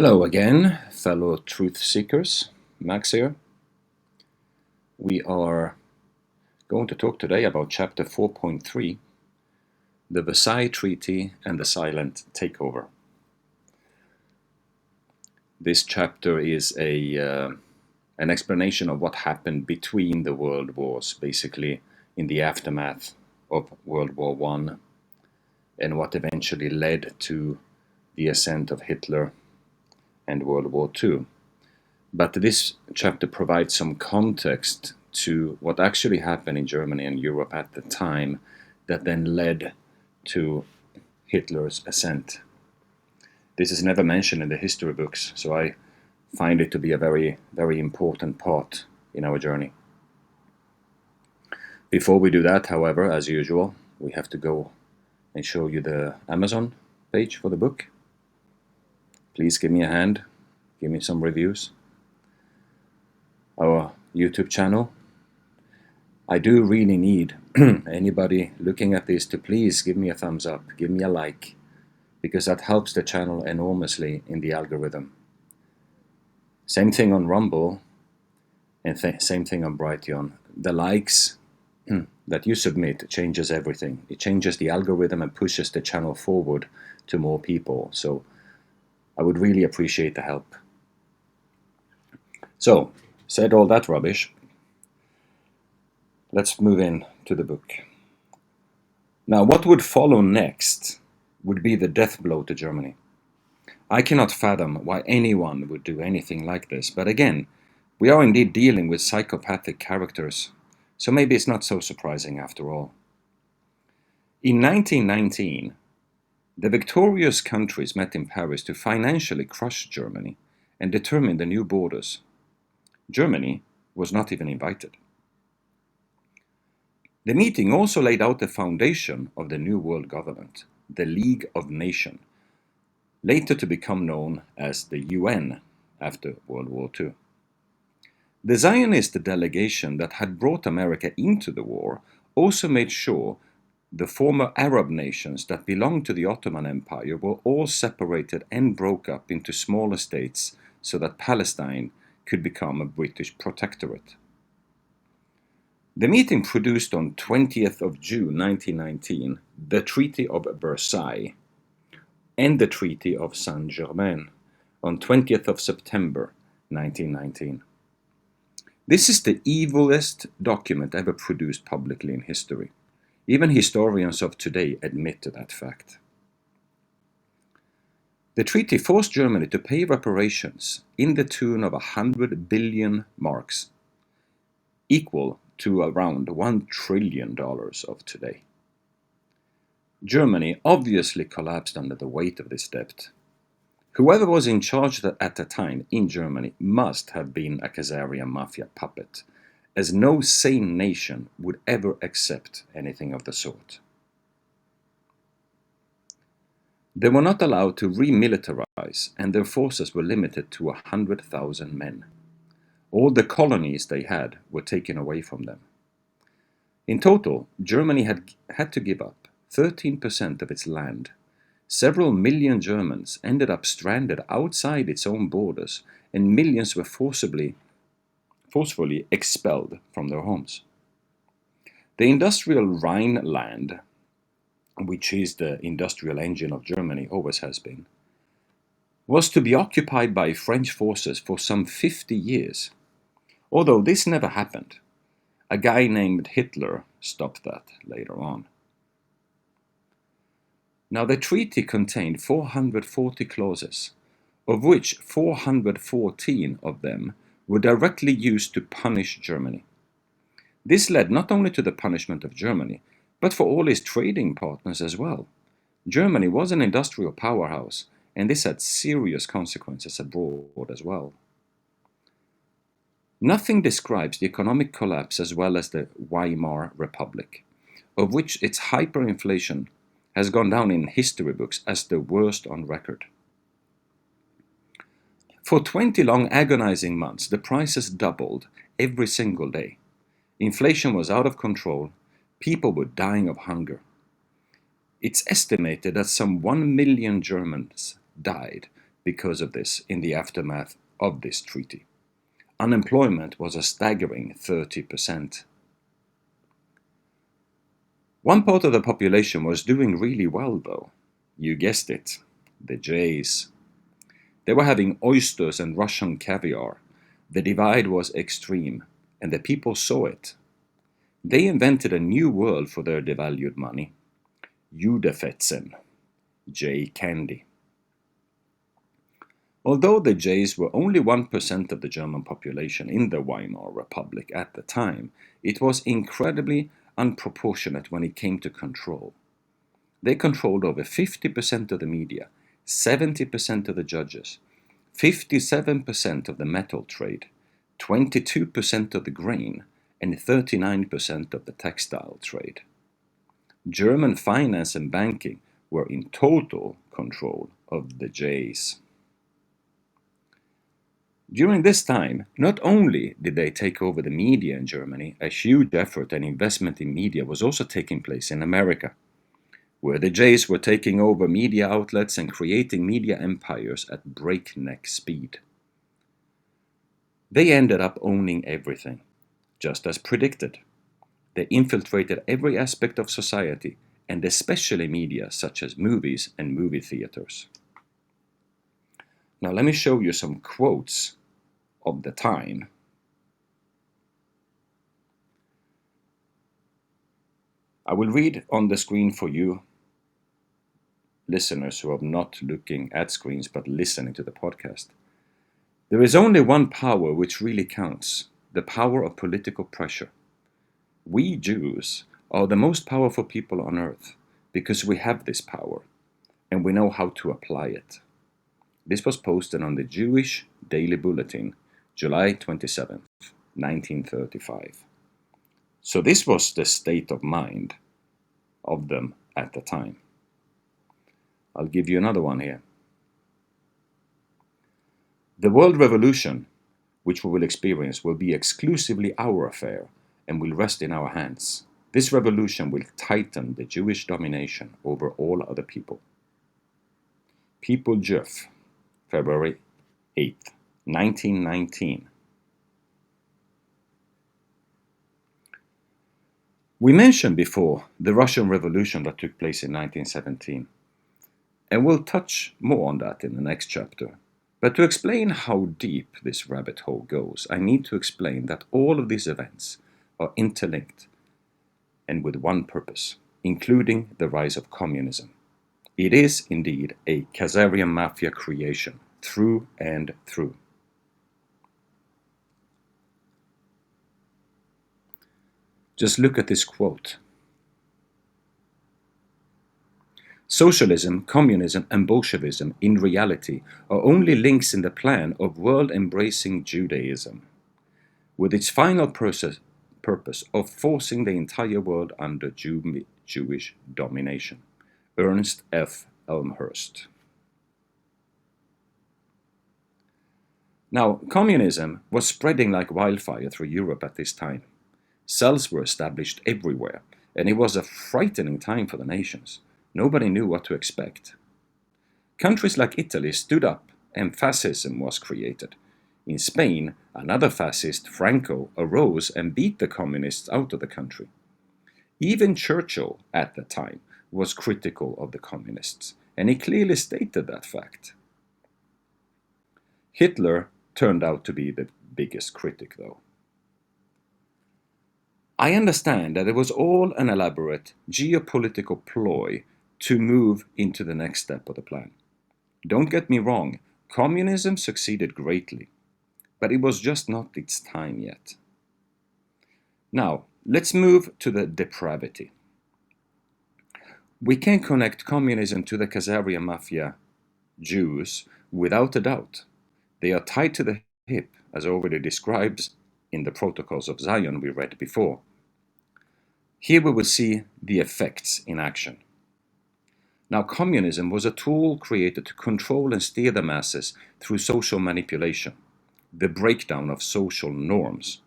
Hello again, fellow truth seekers. Max here. We are going to talk today about chapter 4.3, the Versailles Treaty and the Silent Takeover. This chapter is an explanation of what happened between the world wars, basically in the aftermath of World War I, and what eventually led to the ascent of Hitler and World War II. But this chapter provides some context to what actually happened in Germany and Europe at the time that then led to Hitler's ascent. This is never mentioned in the history books, so I find it to be a very, very important part in our journey. Before we do that, however, as usual, we have to go and show you the Amazon page for the book. Please give me a hand, give me some reviews. Our YouTube channel. I do really need anybody looking at this to please give me a thumbs up, give me a like, because that helps the channel enormously in the algorithm. Same thing on Rumble and same thing on Brighteon. The likes that you submit changes everything. It changes the algorithm and pushes the channel forward to more people. So I would really appreciate the help. So, said all that rubbish, let's move in to the book. Now, what would follow next would be the death blow to Germany. I cannot fathom why anyone would do anything like this, but again, we are indeed dealing with psychopathic characters, so maybe it's not so surprising after all. In 1919, the victorious countries met in Paris to financially crush Germany and determine the new borders. Germany was not even invited. The meeting also laid out the foundation of the new world government, the League of Nations, later to become known as the UN after World War II. The Zionist delegation that had brought America into the war also made sure the former Arab nations that belonged to the Ottoman Empire were all separated and broke up into smaller states so that Palestine could become a British protectorate. The meeting produced on 20th of June 1919 the Treaty of Versailles and the Treaty of Saint-Germain on 20th of September 1919. This is the evilest document ever produced publicly in history. Even historians of today admit to that fact. The treaty forced Germany to pay reparations in the tune of 100 billion marks, equal to around $1 trillion of today. Germany obviously collapsed under the weight of this debt. Whoever was in charge at the time in Germany must have been a Khazarian mafia puppet, as no sane nation would ever accept anything of the sort. They were not allowed to remilitarize, and their forces were limited to 100,000 men. All the colonies they had were taken away from them. In total, Germany had to give up 13% of its land. Several million Germans ended up stranded outside its own borders, and millions were forcefully expelled from their homes. The industrial Rhineland, which is the industrial engine of Germany, always has been, was to be occupied by French forces for some 50 years. Although this never happened. A guy named Hitler stopped that later on. Now, the treaty contained 440 clauses, of which 414 of them were directly used to punish Germany. This led not only to the punishment of Germany, but for all his trading partners as well. Germany was an industrial powerhouse, and this had serious consequences abroad as well. Nothing describes the economic collapse as well as the Weimar Republic, of which its hyperinflation has gone down in history books as the worst on record. For 20 long agonizing months, the prices doubled every single day. Inflation was out of control. People were dying of hunger. It's estimated that some 1 million Germans died because of this in the aftermath of this treaty. Unemployment was a staggering 30%. One part of the population was doing really well, though. You guessed it, the Jays. They were having oysters and Russian caviar. The divide was extreme, and the people saw it. They invented a new word for their devalued money, Judefetzen, Jay candy. Although the Jays were only 1% of the German population in the Weimar Republic at the time, it was incredibly unproportionate when it came to control. They controlled over 50% of the media, 70% of the judges, 57% of the metal trade, 22% of the grain, and 39% of the textile trade. German finance and banking were in total control of the Jays. During this time, not only did they take over the media in Germany, a huge effort and investment in media was also taking place in America, where the Jays were taking over media outlets and creating media empires at breakneck speed. They ended up owning everything, just as predicted. They infiltrated every aspect of society, and especially media such as movies and movie theaters. Now let me show you some quotes of the time. I will read on the screen for you listeners who are not looking at screens but listening to the podcast. There is only one power which really counts, the power of political pressure. We Jews are the most powerful people on earth because we have this power and we know how to apply it. This was posted on the Jewish Daily Bulletin, July 27th, 1935. So this was the state of mind of them at the time. I'll give you another one here. The world revolution, which we will experience, will be exclusively our affair and will rest in our hands. This revolution will tighten the Jewish domination over all other people. People Jeff, February 8th, 1919. We mentioned before the Russian Revolution that took place in 1917, and we'll touch more on that in the next chapter. But to explain how deep this rabbit hole goes, I need to explain that all of these events are interlinked and with one purpose, including the rise of communism. It is indeed a Khazarian mafia creation, through and through. Just look at this quote. Socialism, communism, and Bolshevism in reality are only links in the plan of world-embracing Judaism, with its final purpose of forcing the entire world under Jewish domination. Ernst F. Elmhurst. Now, communism was spreading like wildfire through Europe at this time. Cells were established everywhere, and it was a frightening time for the nations. Nobody knew what to expect. Countries like Italy stood up, and fascism was created. In Spain, another fascist, Franco, arose and beat the communists out of the country. Even Churchill, at the time, was critical of the communists, and he clearly stated that fact. Hitler turned out to be the biggest critic, though. I understand that it was all an elaborate geopolitical ploy to move into the next step of the plan. Don't get me wrong, communism succeeded greatly, but it was just not its time yet. Now, let's move to the depravity. We can connect communism to the Khazarian mafia Jews without a doubt. They are tied to the hip, as already described in the Protocols of Zion we read before. Here we will see the effects in action. Now, communism was a tool created to control and steer the masses through social manipulation, the breakdown of social norms.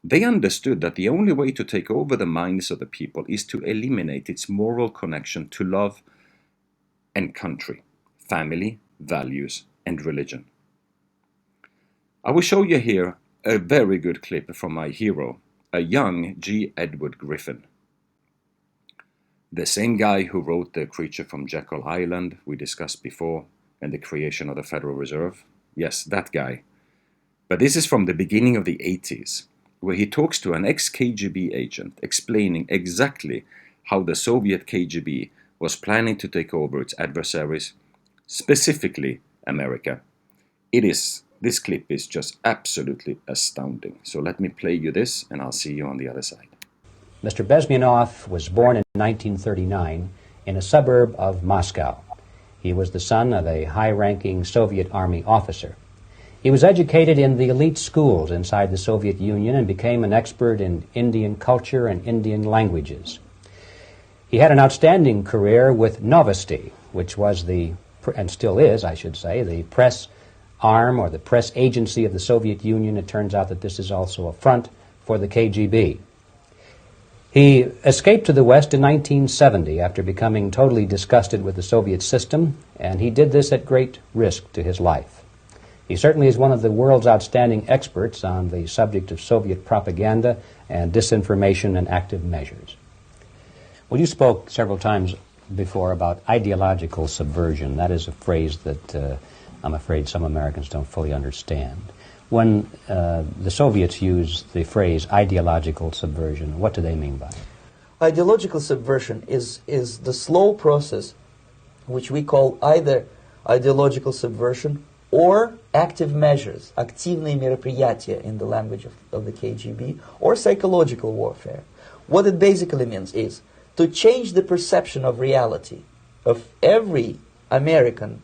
They understood that the only way to take over the minds of the people is to eliminate its moral connection to love and country, family, values, and religion. I will show you here a very good clip from my hero, a young G. Edward Griffin. The same guy who wrote The Creature from Jekyll Island we discussed before and the creation of the Federal Reserve. Yes, that guy. But this is from the beginning of the 80s, where he talks to an ex-KGB agent explaining exactly how the Soviet KGB was planning to take over its adversaries, specifically America. This clip is just absolutely astounding. So let me play you this and I'll see you on the other side. Mr. Bezmenov was born in 1939 in a suburb of Moscow. He was the son of a high-ranking Soviet Army officer. He was educated in the elite schools inside the Soviet Union and became an expert in Indian culture and Indian languages. He had an outstanding career with Novosti, which was and still is, I should say, the press arm or the press agency of the Soviet Union. It turns out that this is also a front for the KGB. He escaped to the West in 1970 after becoming totally disgusted with the Soviet system, and he did this at great risk to his life. He certainly is one of the world's outstanding experts on the subject of Soviet propaganda and disinformation and active measures. Well, you spoke several times before about ideological subversion. That is a phrase that I'm afraid some Americans don't fully understand. When the Soviets use the phrase ideological subversion, what do they mean by it? Ideological subversion is the slow process which we call either ideological subversion or active measures, активные мероприятия in the language of the KGB, or psychological warfare. What it basically means is to change the perception of reality of every American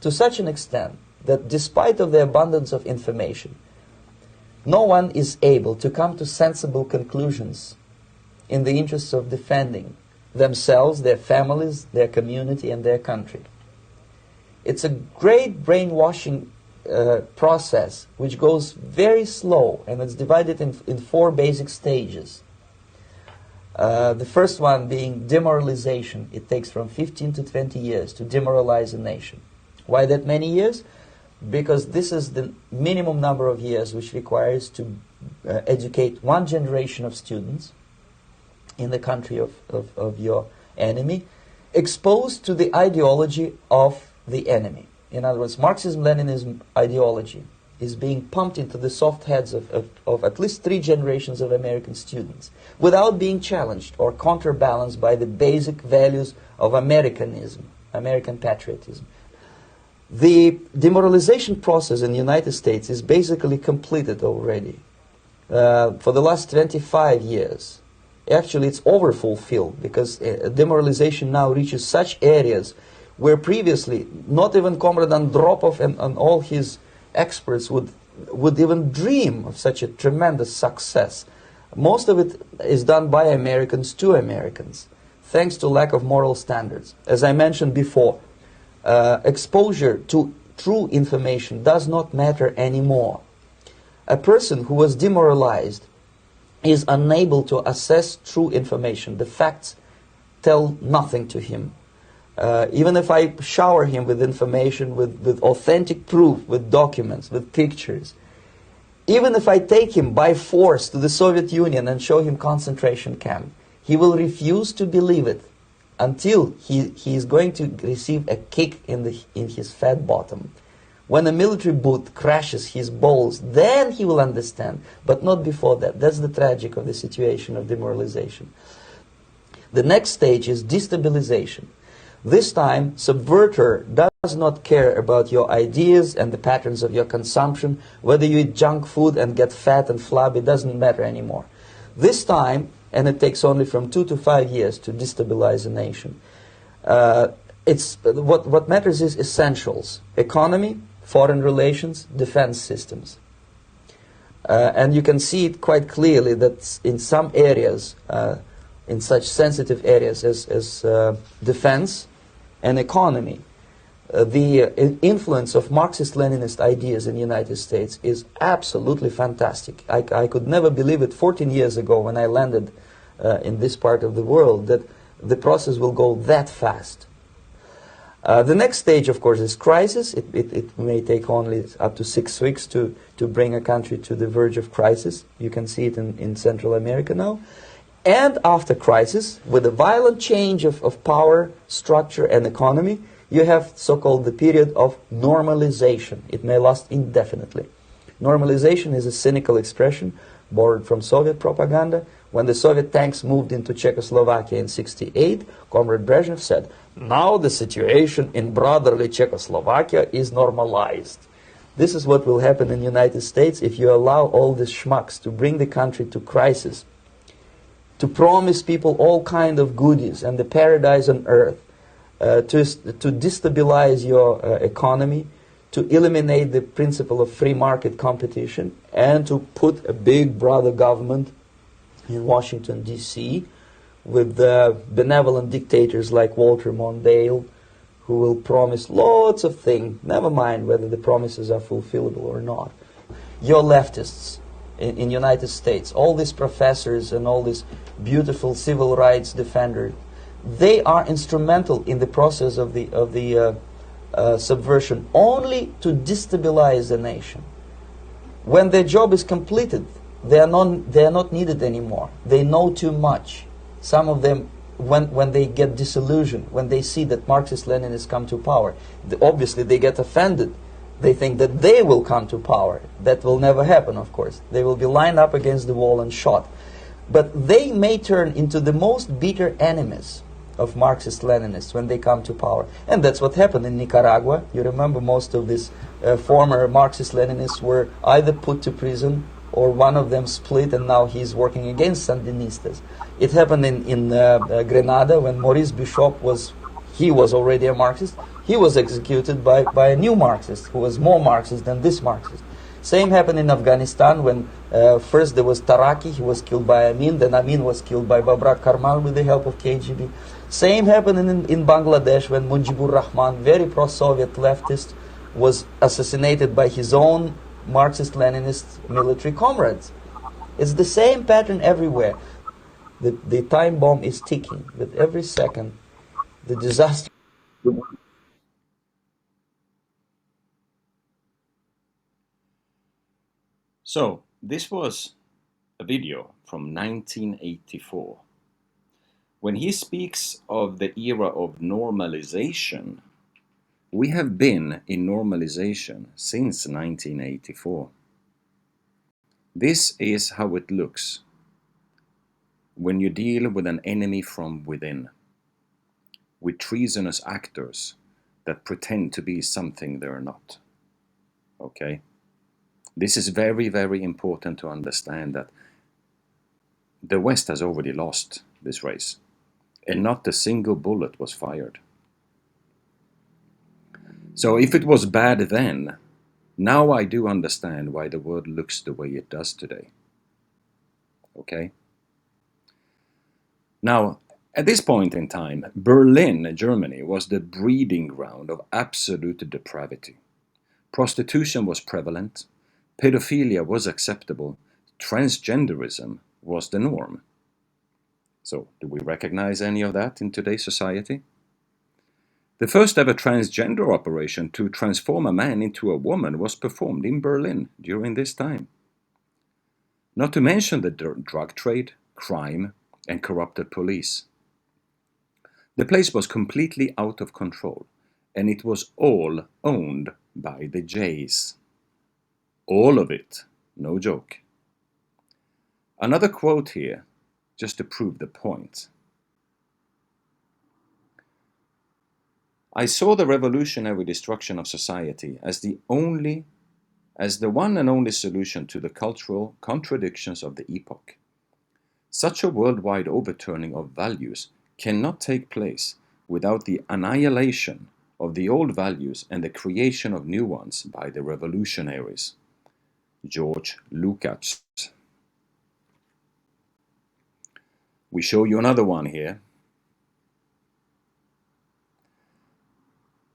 to such an extent that despite of the abundance of information, no one is able to come to sensible conclusions in the interests of defending themselves, their families, their community, and their country. It's a great brainwashing process which goes very slow, and it's divided in four basic stages. The first one being demoralization. It takes from 15 to 20 years to demoralize a nation. Why that many years? Because this is the minimum number of years which requires to educate one generation of students in the country of your enemy, exposed to the ideology of the enemy. In other words, Marxism-Leninism ideology is being pumped into the soft heads of at least 3 generations of American students without being challenged or counterbalanced by the basic values of Americanism, American patriotism. The demoralization process in the United States is basically completed already. For the last 25 years, actually it's overfulfilled, because demoralization now reaches such areas where previously not even Comrade Andropov and all his experts would even dream of such a tremendous success. Most of it is done by Americans to Americans, thanks to lack of moral standards. As I mentioned before, exposure to true information does not matter anymore. A person who was demoralized is unable to assess true information. The facts tell nothing to him. Even if I shower him with information, with authentic proof, with documents, with pictures, even if I take him by force to the Soviet Union and show him concentration camp, he will refuse to believe it until he is going to receive a kick in his fat bottom. When a military boot crashes his balls, then he will understand, but not before that. That's the tragic of the situation of demoralization. The next stage is destabilization. This time, subverter does not care about your ideas and the patterns of your consumption. Whether you eat junk food and get fat and flabby, doesn't matter anymore. This time, and it takes only from 2 to 5 years to destabilize a nation, what matters is essentials: economy, foreign relations, defense systems. And you can see it quite clearly that in some areas, in such sensitive areas as defense and economy, the influence of Marxist-Leninist ideas in the United States is absolutely fantastic. I could never believe it 14 years ago when I landed in this part of the world, that the process will go that fast. The next stage, of course, is crisis. It may take only up to 6 weeks to bring a country to the verge of crisis. You can see it in Central America now. And after crisis, with a violent change of power, structure, and economy, you have so-called the period of normalization. It may last indefinitely. Normalization is a cynical expression borrowed from Soviet propaganda. When the Soviet tanks moved into Czechoslovakia in '68, Comrade Brezhnev said, "Now the situation in brotherly Czechoslovakia is normalized." This is what will happen in the United States if you allow all these schmucks to bring the country to crisis, to promise people all kind of goodies and the paradise on earth, to destabilize your economy, to eliminate the principle of free market competition, and to put a big brother government in Washington, D.C., with benevolent dictators like Walter Mondale, who will promise lots of things, never mind whether the promises are fulfillable or not. Your leftists in United States, all these professors and all these beautiful civil rights defenders, they are instrumental in the process of the subversion only to destabilize the nation. When their job is completed, they are not needed anymore. They know too much. Some of them, when they get disillusioned, when they see that Marxist-Leninists come to power, obviously they get offended. They think that they will come to power. That will never happen, of course. They will be lined up against the wall and shot. But they may turn into the most bitter enemies of Marxist-Leninists when they come to power. And that's what happened in Nicaragua. You remember most of these former Marxist-Leninists were either put to prison or one of them split, and now he's working against Sandinistas. It happened in Grenada when Maurice Bishop was already a Marxist. He was executed by a new Marxist who was more Marxist than this Marxist. Same happened in Afghanistan when first there was Taraki, he was killed by Amin, then Amin was killed by Babrak Karmal with the help of KGB. Same happened in Bangladesh when Mujibur Rahman, very pro-Soviet leftist, was assassinated by his own Marxist-Leninist military comrades. It's the same pattern everywhere. The time bomb is ticking. With every second, the disaster... So, this was a video from 1984. When he speaks of the era of normalization, we have been in normalization since 1984. This is how it looks when you deal with an enemy from within, with treasonous actors that pretend to be something they're not. Okay? This is very, very important to understand that the West has already lost this race, and not a single bullet was fired. So if it was bad then, now I do understand why the world looks the way it does today. Okay? Now, at this point in time, Berlin, Germany, was the breeding ground of absolute depravity. Prostitution was prevalent, pedophilia was acceptable, transgenderism was the norm. So, do we recognize any of that in today's society? The first ever transgender operation to transform a man into a woman was performed in Berlin during this time. Not to mention the drug trade, crime, and corrupted police. The place was completely out of control, and it was all owned by the Jays. All of it, no joke. Another quote here, just to prove the point. I saw the revolutionary destruction of society as the one and only solution to the cultural contradictions of the epoch. Such a worldwide overturning of values cannot take place without the annihilation of the old values and the creation of new ones by the revolutionaries. George Lukács. We show you another one here.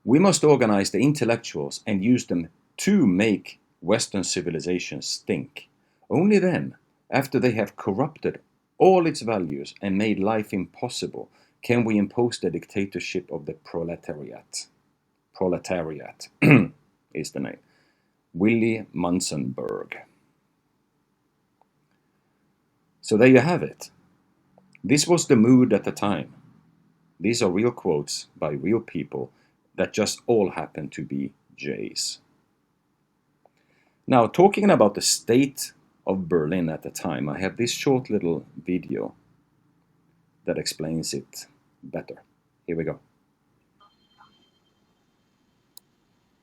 We must organize the intellectuals and use them to make Western civilization stink. Only then, after they have corrupted all its values and made life impossible, can we impose the dictatorship of the proletariat. Proletariat is the name. Willy Munzenberg. So there you have it. This was the mood at the time. These are real quotes by real people that just all happen to be Jays. Now, talking about the state of Berlin at the time, I have this short little video that explains it better. Here we go.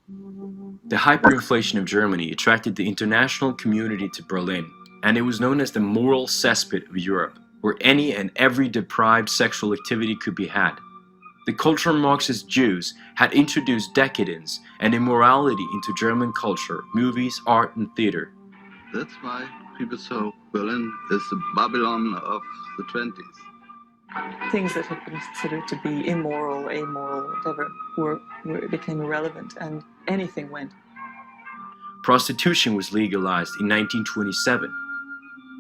The hyperinflation of Germany attracted the international community to Berlin, and it was known as the moral cesspit of Europe, where any and every deprived sexual activity could be had. The cultural Marxist Jews had introduced decadence and immorality into German culture, movies, art, and theater. That's why people saw Berlin as the Babylon of the 20s. Things that had been considered to be immoral, amoral, whatever, became irrelevant, and anything went. Prostitution was legalized in 1927.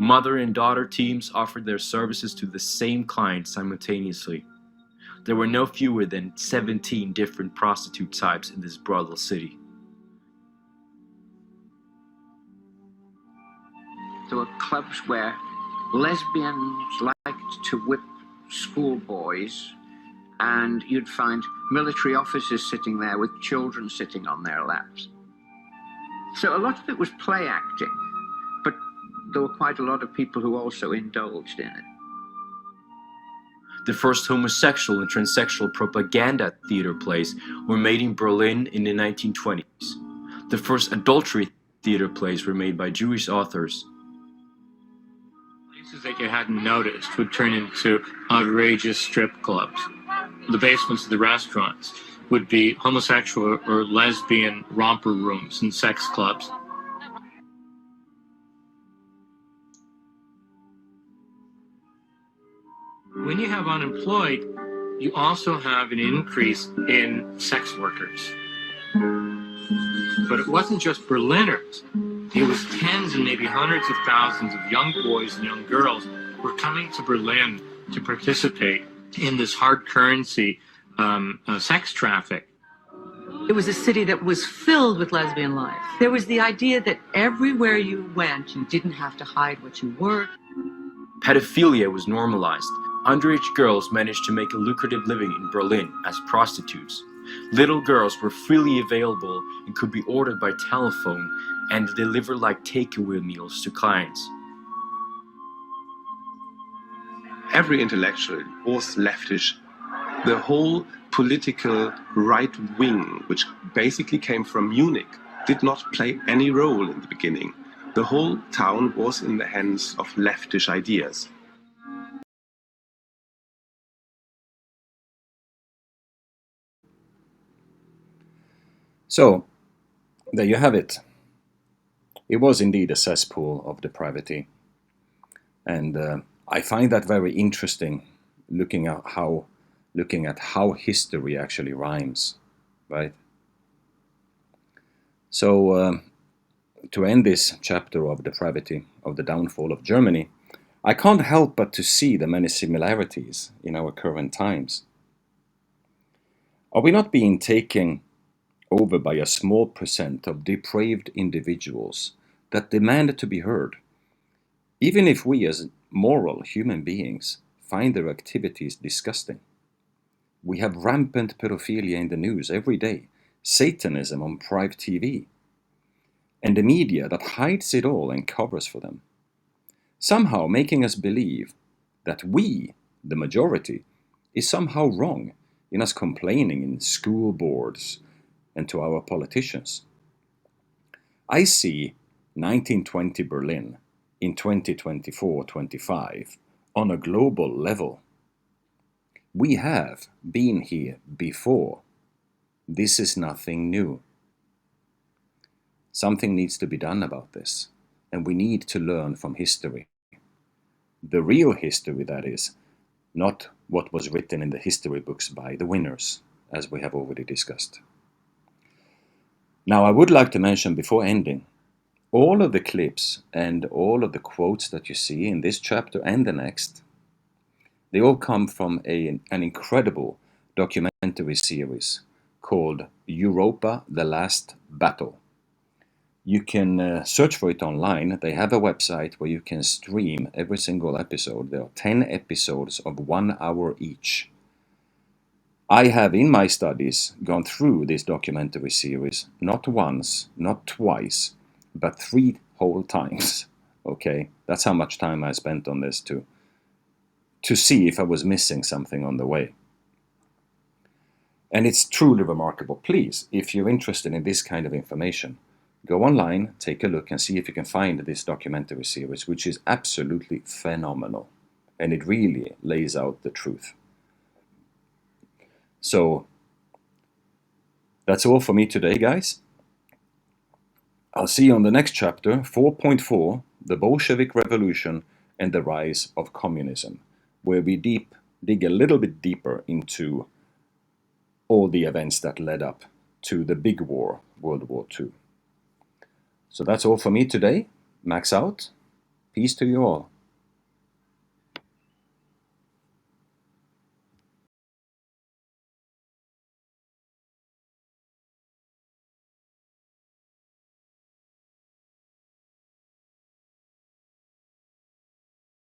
Mother and daughter teams offered their services to the same client simultaneously. There were no fewer than 17 different prostitute types in this brothel city. There were clubs where lesbians liked to whip schoolboys, and you'd find military officers sitting there with children sitting on their laps. So a lot of it was play acting, but there were quite a lot of people who also indulged in it. The first homosexual and transsexual propaganda theater plays were made in Berlin in the 1920s. The first adultery theater plays were made by Jewish authors. Places that you hadn't noticed would turn into outrageous strip clubs. The basements of the restaurants would be homosexual or lesbian romper rooms and sex clubs. When you have unemployed, you also have an increase in sex workers. But it wasn't just Berliners. It was tens and maybe hundreds of thousands of young boys and young girls who were coming to Berlin to participate in this hard currency sex traffic. It was a city that was filled with lesbian life. There was the idea that everywhere you went, you didn't have to hide what you were. Pedophilia was normalized. Underage girls managed to make a lucrative living in Berlin as prostitutes. Little girls were freely available and could be ordered by telephone and delivered like takeaway meals to clients. Every intellectual was leftish. The whole political right wing, which basically came from Munich, did not play any role in the beginning. The whole town was in the hands of leftish ideas. So, there you have it. It was indeed a cesspool of depravity. And I find that very interesting, looking at how history actually rhymes, right? So, to end this chapter of depravity, of the downfall of Germany, I can't help but to see the many similarities in our current times. Are we not being taken over by a small percent of depraved individuals that demand to be heard, even if we as moral human beings find their activities disgusting? We have rampant pedophilia in the news every day, Satanism on private TV, and the media that hides it all and covers for them, somehow making us believe that we, the majority, is somehow wrong in us complaining in school boards and to our politicians. I see 1920 Berlin in 2024-25 on a global level. We have been here before. This is nothing new. Something needs to be done about this, and we need to learn from history. The real history, that is, not what was written in the history books by the winners, as we have already discussed. Now, I would like to mention before ending, all of the clips and all of the quotes that you see in this chapter and the next, they all come from an incredible documentary series called Europa, the Last Battle. You can search for it online. They have a website where you can stream every single episode. There are 10 episodes of 1 hour each. I have, in my studies, gone through this documentary series, not once, not twice, but 3 whole times. Okay, that's how much time I spent on this to see if I was missing something on the way. And it's truly remarkable. Please, if you're interested in this kind of information, go online, take a look, and see if you can find this documentary series, which is absolutely phenomenal. And it really lays out the truth. So, that's all for me today, guys. I'll see you on the next chapter, 4.4, The Bolshevik Revolution and the Rise of Communism, where we dig a little bit deeper into all the events that led up to the big war, World War II. So that's all for me today. Max out. Peace to you all.